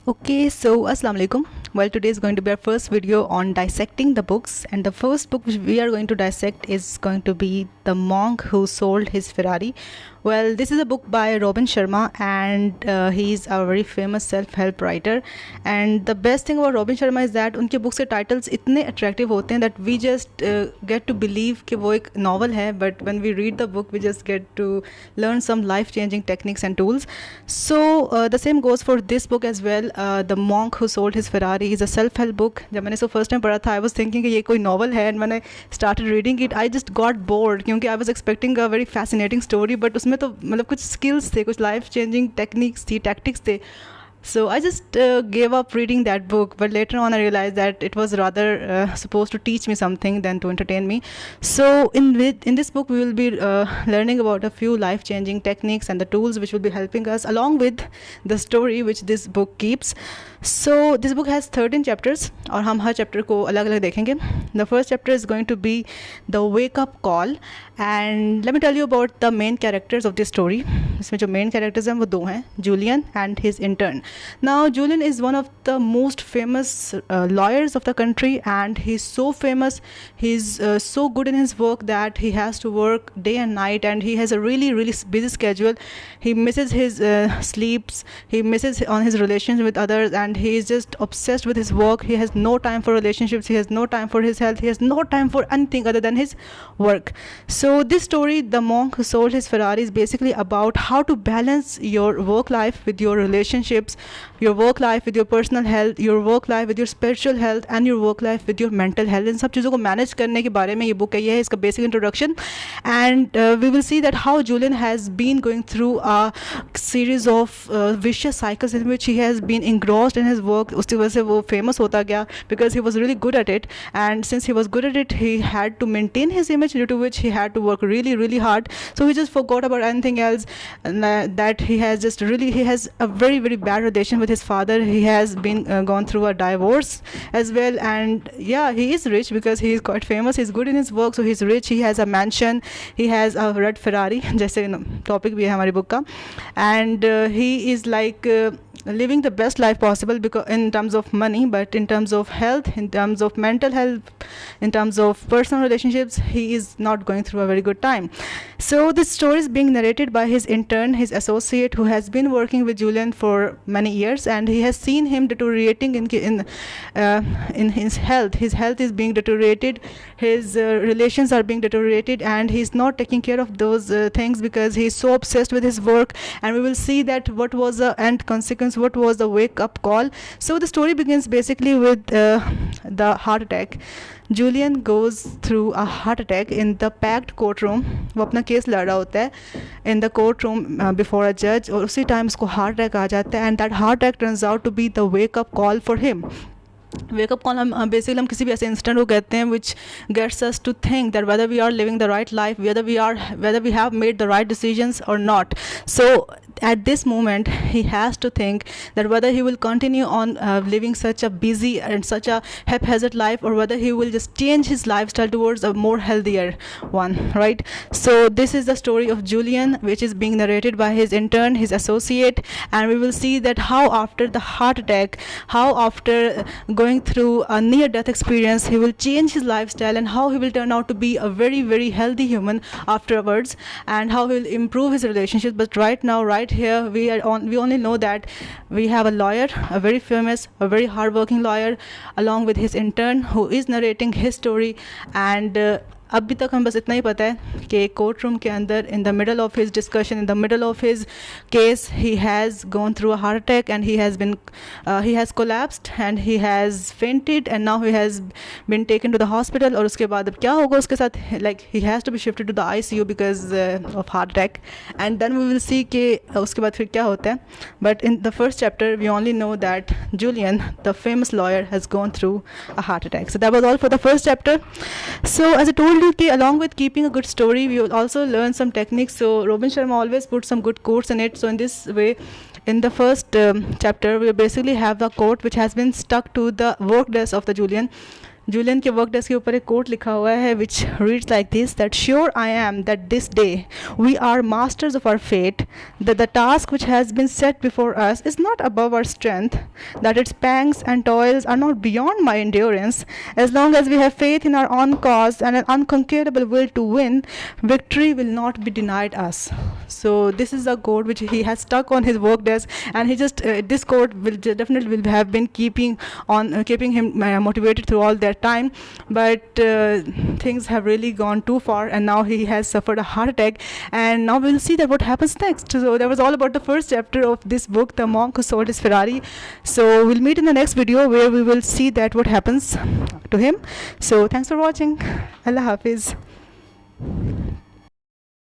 Okay, so Assalamu alaikum. Well, today is going to be our first video on dissecting the books, and the first book which we are going to dissect is going to be The Monk Who Sold His Ferrari. Well, this is a book by Robin Sharma, and he's a very famous self-help writer. And the best thing about Robin Sharma is that उनके books के titles इतने attractive होते हैं that we just get to believe कि वो एक novel है, but when we read the book we just get to learn some life-changing techniques and tools. So the same goes for this book as well. The Monk Who Sold His Ferrari is a self-help book. जब मैंने इसको first time पढ़ा था, I was thinking कि ये कोई novel है, and when I started reading it, I just got bored क्योंकि I was expecting a very fascinating story, but उसमें तो मतलब कुछ skills थे, कुछ life-changing techniques थी, tactics थे. So I just gave up reading that book, but later on I realized that it was rather supposed to teach me something than to entertain me. So in this book we will be learning about a few life-changing techniques and the tools which will be helping us, along with the story which this book keeps. So this book has 13 chapters और हम हर chapter को अलग अलग देखेंगे. The first chapter is going to be the wake up call, and let me tell you about the main characters of this story. इसमें जो main characters हैं वो दो हैं, Julian and his intern. Now Julian is one of the most famous lawyers of the country, and he's so famous, he's so good in his work that he has to work day and night, and he has a really busy schedule. He misses his sleeps, he misses on his relations with others, and he is just obsessed with his work. He has no time for relationships, he has no time for his health, he has no time for anything other than his work. So this story, The Monk Who Sold His Ferrari, is basically about how to balance your work life with your relationships, your work life with your personal health, your work life with your spiritual health, and your work life with your mental health. इन सब चीज़ों को manage करने के बारे में ये book है, ये है इसका basic introduction, and we will see that how Julian has been going through a series of vicious cycles in which he has been engrossed in his work. उसकी वजह से वो famous होता गया because he was really good at it, and since he was good at it, he had to maintain his image, due to which he had to work really hard. So he just forgot about anything else, and that he has a very bad relation with his father. He has been gone through a divorce as well, and yeah, he is rich because he is quite famous, he's good in his work, so he's rich, he has a mansion, he has a red Ferrari जैसे topic भी है हमारी book का, and he is like living the best life possible because in terms of money, but in terms of health, in terms of mental health, in terms of personal relationships, he is not going through a very good time. So this story is being narrated by his intern, his associate, who has been working with Julian for many years, and he has seen him deteriorating in his health. His health is being deteriorated, his relations are being deteriorated, and he's not taking care of those things because he's so obsessed with his work. And we will see that what was the end consequence, what was the wake up call. So the story begins basically with the heart attack. Julian goes through a heart attack in the packed courtroom. वो अपना case लड़ रहा होता है in the courtroom before a judge, और उसी time उसको heart attack आ जाता है, and that heart attack turns out to be the wake up call for him. Wake up call हम basically हम किसी भी ऐसे इंस्टेंट को कहते हैं which gets us to think that whether we are living the right life, whether we have made the right decisions or not. So at this moment he has to think that whether he will continue on living such a busy and such a haphazard life, or whether he will just change his lifestyle towards a more healthier one, right? So this is the story of Julian, which is being narrated by his intern, his associate, and we will see that how after the heart attack, how after going through a near-death experience, he will change his lifestyle, and how he will turn out to be a very healthy human afterwards, and how he will improve his relationships. But right now, right here, we only know that we have a lawyer, a very famous, a very hardworking lawyer, along with his intern who is narrating his story, and अभी तक हम बस इतना ही पता है कि court room के अंदर in the middle of his discussion, in the middle of his case, he has gone through a heart attack, and he has collapsed, and he has fainted, and now he has been taken to the hospital. और उसके बाद अब क्या होगा उसके साथ, like he has to be shifted to the ICU because of heart attack, and then we will see कि उसके बाद फिर क्या होता है. But in the first chapter we only know that Julian, the famous lawyer, has gone through a heart attack. So that was all for the first chapter. So as I told you, along with keeping a good story, we will also learn some techniques. So Robin Sharma always put some good quotes in it. So in this way, in the first chapter, we basically have the quote which has been stuck to the work desk of the Julian. Julian के work desk के ऊपर एक coat लिखा हुआ है which reads like this, that sure I am that this day we are masters of our fate, that the task which has been set before us is not above our strength, that its pangs and toils are not beyond my endurance. As long as we have faith in our own cause and an unconquerable will to win, victory will not be denied us. So this is a quote which he has stuck on his work desk, and he just this quote definitely will have been keeping him motivated through all that time. But things have really gone too far, and now he has suffered a heart attack, and now we'll see that what happens next. So that was all about the first chapter of this book, The Monk Who Sold His Ferrari. So we'll meet in the next video where we will see that what happens to him. So thanks for watching. Allah Hafiz.